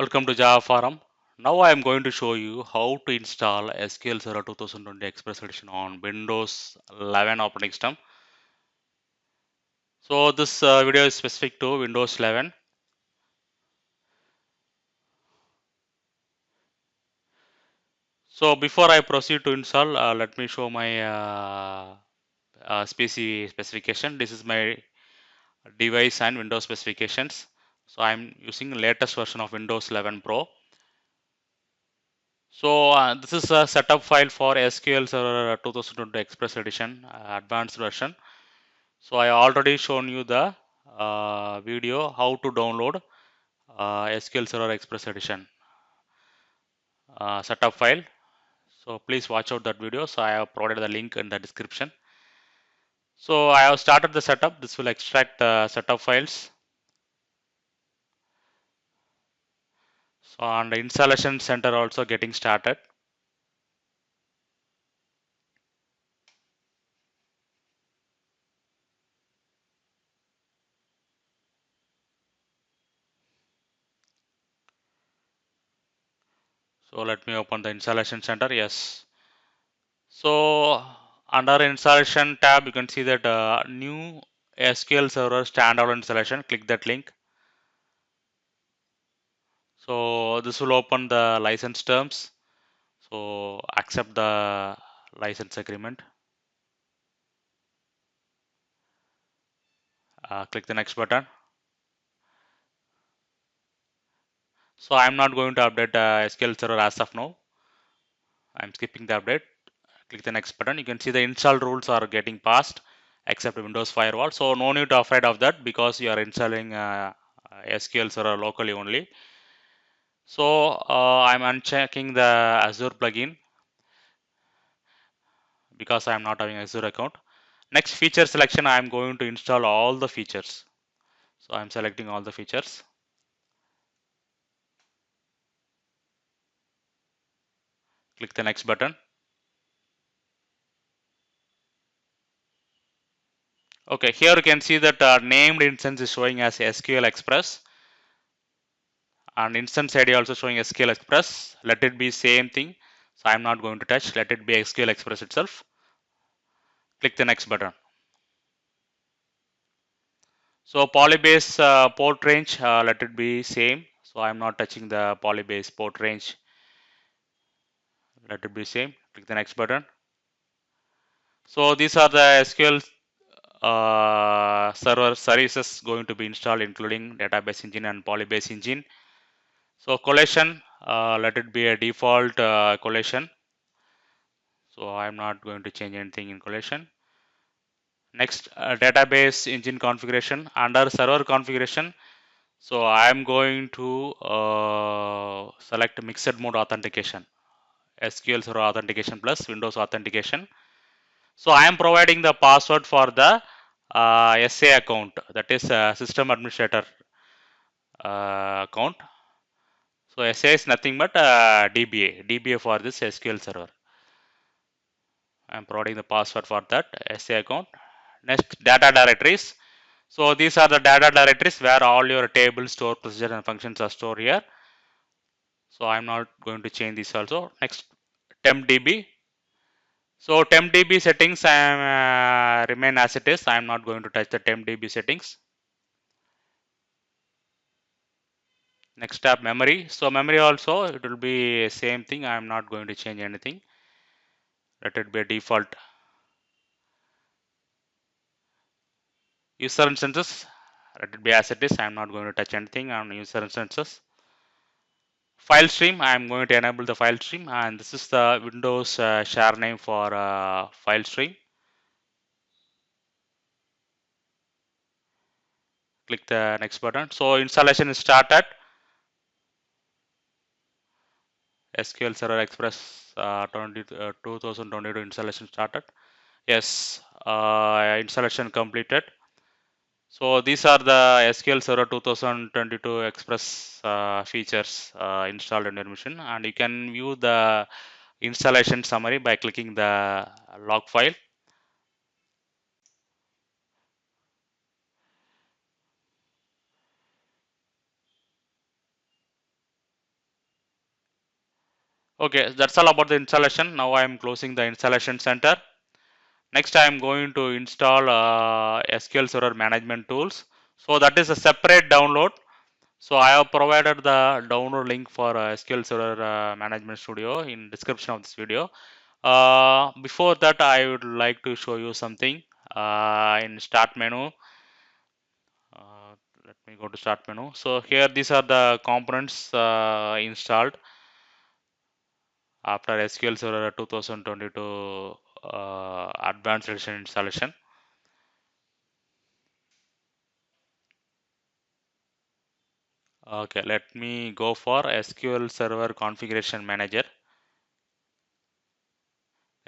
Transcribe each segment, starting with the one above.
Welcome to Java Forum. Now I am going to show you how to install SQL Server 2020 Express Edition on Windows 11 operating system. So this video is specific to Windows 11. So before I proceed to install, let me show my specification. This is my device and Windows specifications. So I'm using the latest version of Windows 11 Pro. So this is a setup file for SQL Server 2020 Express Edition advanced version. So I already shown you the video how to download SQL Server Express Edition setup file. So please watch out that video. So I have provided the link in the description. So I have started the setup. This will extract the setup files. So on the installation center also getting started. So let me open the installation center. Yes. So under installation tab, you can see that new SQL Server standalone installation. Click that link. So this will open the license terms. So accept the license agreement. Click the next button. So I'm not going to update SQL Server as of now. I'm skipping the update. Click the next button. You can see the install rules are getting passed except Windows Firewall. So no need to afraid of that because you are installing SQL Server locally only. So I'm unchecking the Azure plugin because I'm not having Azure account. Next feature selection, I'm going to install all the features. So I'm selecting all the features. Click the next button. Okay, here you can see that named instance is showing as SQL Express and instance ID also showing SQL Express. Let it be same thing. So I'm not going to touch. Let it be SQL Express itself. Click the next button. So polybase port range, let it be same. So I'm not touching the polybase port range. Let it be same. Click the next button. So these are the SQL server services going to be installed, including database engine and polybase engine. So collation, let it be a default collation. So I'm not going to change anything in collation. Next, database engine configuration. Under server configuration, so I'm going to select mixed mode authentication, SQL Server authentication plus Windows authentication. So I am providing the password for the SA account, that is system administrator account. So SA is nothing but DBA for this SQL Server. I am providing the password for that SA account. Next, data directories. So these are the data directories where all your tables, store, procedures, and functions are stored here. So I'm not going to change this also. Next, tempdb. So tempdb settings remain as it is. I'm not going to touch the tempdb settings. Next tab, memory. So memory also it will be same thing. I'm not going to change anything. Let it be a default. User instances, let it be as it is. I'm not going to touch anything on user instances. File stream, I'm going to enable the file stream, and this is the Windows share name for file stream. Click the next button. So installation is started. SQL Server Express 2022 installation started. Yes, installation completed. So these are the SQL Server 2022 Express features installed in your machine, and you can view the installation summary by clicking the log file. Okay, that's all about the installation. Now I am closing the installation center. Next, I am going to install SQL Server Management Tools. So that is a separate download. So I have provided the download link for SQL Server Management Studio in description of this video. Before that, I would like to show you something in Start menu. Uh, Let me go to Start menu. So here, these are the components installed after SQL Server 2022 Advanced Edition installation. Okay, let me go for SQL Server Configuration Manager.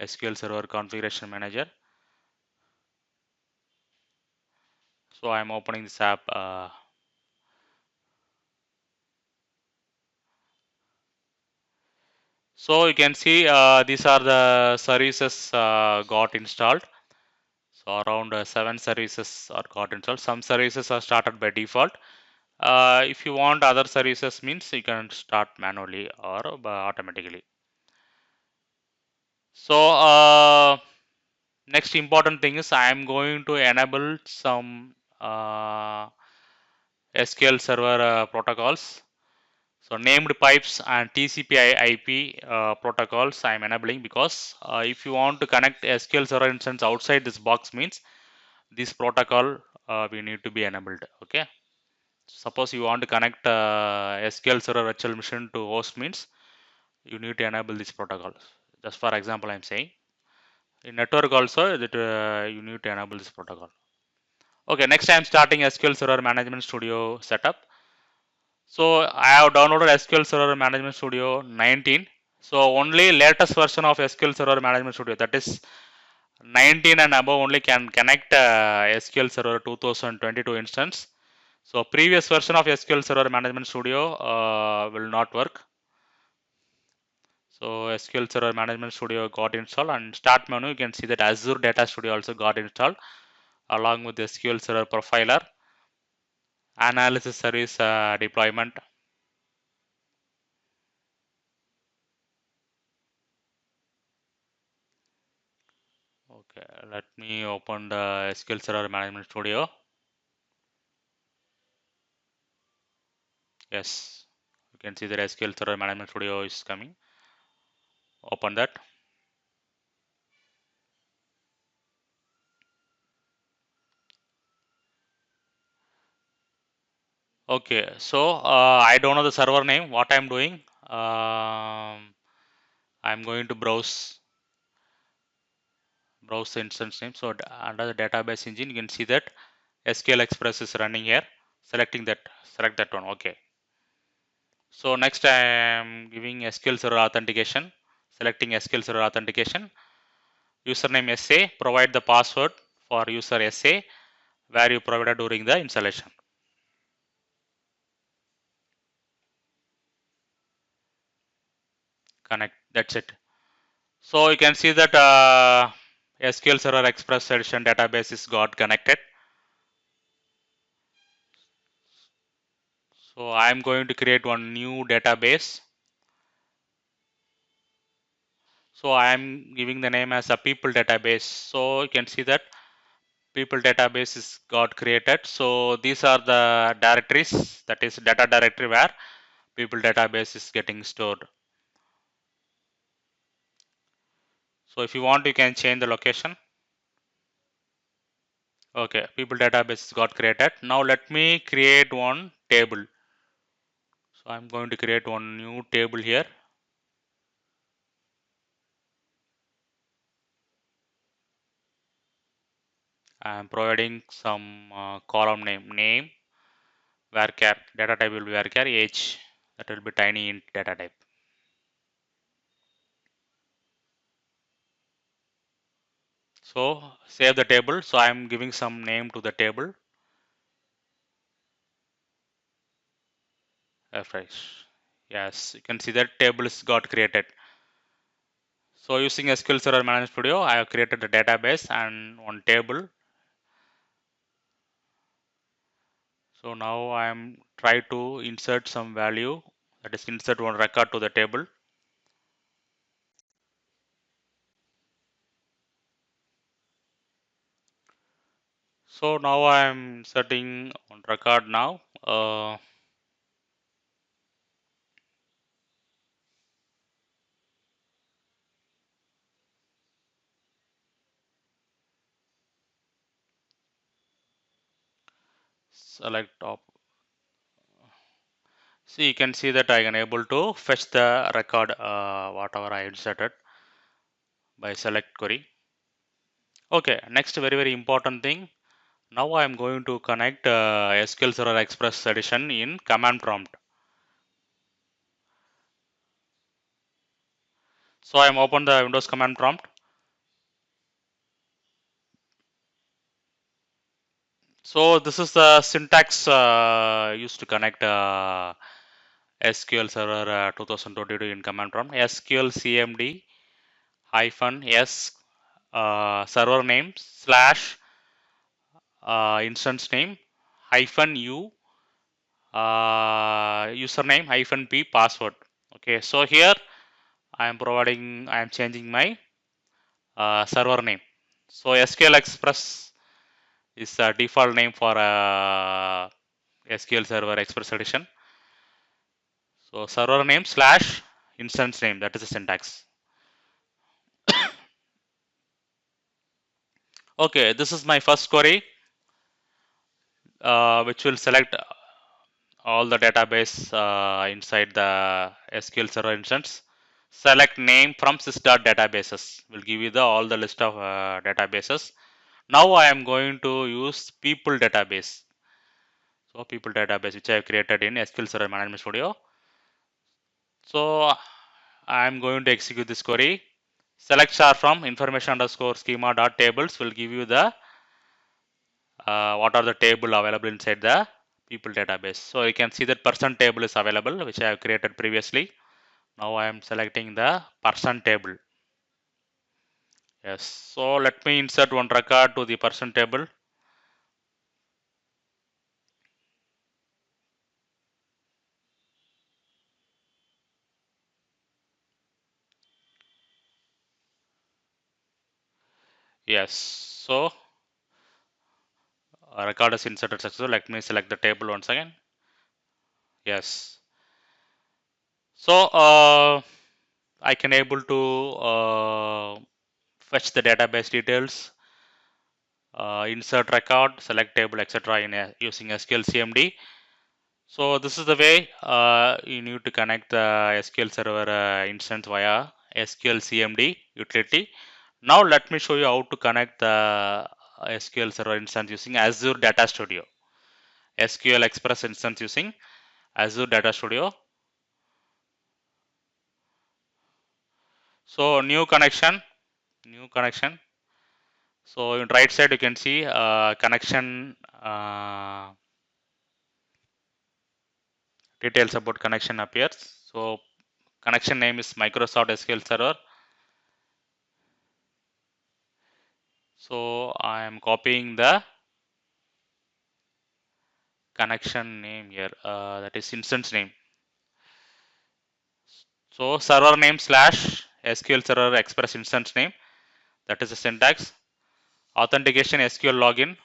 SQL Server Configuration Manager. So I'm opening this app. So you can see these are the services got installed. So around 7 services are got installed. Some services are started by default. If you want other services means you can start manually or automatically. So next important thing is I am going to enable some SQL Server protocols. So named pipes and TCP IP protocols I am enabling because if you want to connect SQL Server instance outside this box means this protocol we need to be enabled. Okay. Suppose you want to connect SQL Server virtual machine to host means you need to enable this protocol. Just for example, I am saying in network also that you need to enable this protocol. Okay. Next, I am starting SQL Server Management Studio setup. So I have downloaded SQL Server Management Studio 19. So only latest version of SQL Server Management Studio, that is 19 and above, only can connect SQL Server 2022 instance. So previous version of SQL Server Management Studio will not work. So SQL Server Management Studio got installed, and start menu you can see that Azure Data Studio also got installed along with the SQL Server Profiler, Analysis Service deployment. Okay, let me open the SQL Server Management Studio. Yes, you can see that SQL Server Management Studio is coming. Open that. Okay, so I don't know the server name. What I'm doing, I'm going to browse the instance name. So under the database engine, you can see that SQL Express is running here. Selecting that, select that one. Okay. So next, I am giving SQL Server authentication. Selecting SQL Server authentication. Username SA. Provide the password for user SA where you provided during the installation. Connect. That's it. So you can see that SQL Server Express edition database is got connected. So I am going to create one new database. So I am giving the name as a people database. So you can see that people database is got created. So these are the directories, that is data directory where people database is getting stored. So if you want, you can change the location. Okay, people database got created. Now let me create one table. So I'm going to create one new table here. I'm providing some column name varchar, data type will be varchar, age, that will be tiny int data type. So save the table. So I'm giving some name to the table. Refresh. Yes, you can see that table is got created. So using SQL Server Management Studio, I have created a database and one table. So now I am try to insert some value, that is insert one record to the table. So now I am inserting on record now. Select top. See, you can see that I can able to fetch the record whatever I inserted by select query. Okay, next very important thing. Now I am going to connect SQL Server Express edition in command prompt. So I am open the Windows command prompt. So this is the syntax used to connect SQL Server 2022 in command prompt. sqlcmd hyphen s server name slash instance name hyphen u username hyphen p password. Okay, so here I am changing my server name. So SQL Express is the default name for SQL Server Express edition. So server name slash instance name, that is the syntax. Okay, this is my first query, which will select all the database inside the SQL Server instance. Select name from sys.databases. Will give you the all the list of databases. Now I am going to use people database. So people database which I have created in SQL Server Management Studio. So I am going to execute this query. Select star from information underscore schema dot tables will give you the what are the table available inside the people database. So you can see that person table is available, which I have created previously. Now I am selecting the person table. Yes. So let me insert one record to the person table. Yes. So record is inserted successful. Let me select the table once again. Yes. So I can able to fetch the database details, insert record, select table, etc. in using sqlcmd. So this is the way you need to connect the SQL Server instance via sqlcmd utility. Now let me show you how to connect the SQL Server instance using Azure Data Studio. SQL Express instance using Azure Data Studio. So new connection. So in right side you can see connection details about connection appears. So connection name is Microsoft SQL Server. So I am copying the connection name here, that is instance name. So server name slash SQL Server Express instance name, that is the syntax. Authentication SQL login.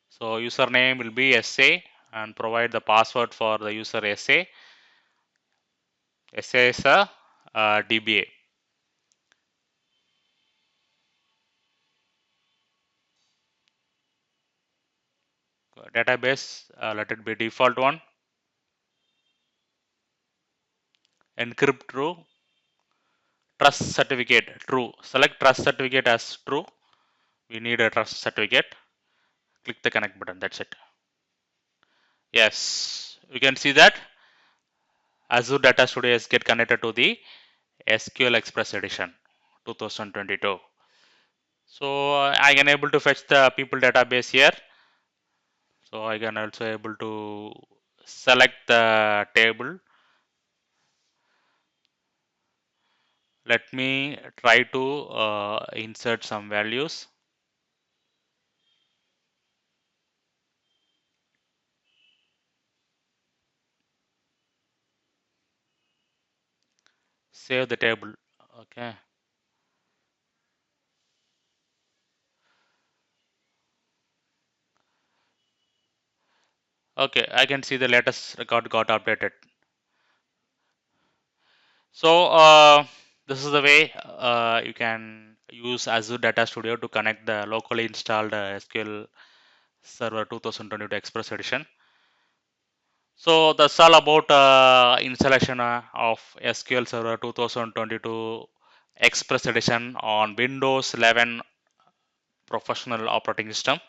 So username will be SA and provide the password for the user SA. SA is a DBA. Database, let it be default one. Encrypt true. Trust certificate true. Select trust certificate as true. We need a trust certificate. Click the connect button. That's it. Yes, you can see that Azure Data Studio is get connected to the SQL Express edition 2022. So I can able to fetch the people database here. So I can also able to select the table. Let me try to insert some values. Save the table. Okay. Okay, I can see the latest record got updated. So this is the way you can use Azure Data Studio to connect the locally installed SQL Server 2022 Express Edition. So that's all about installation of SQL Server 2022 Express Edition on Windows 11 professional operating system.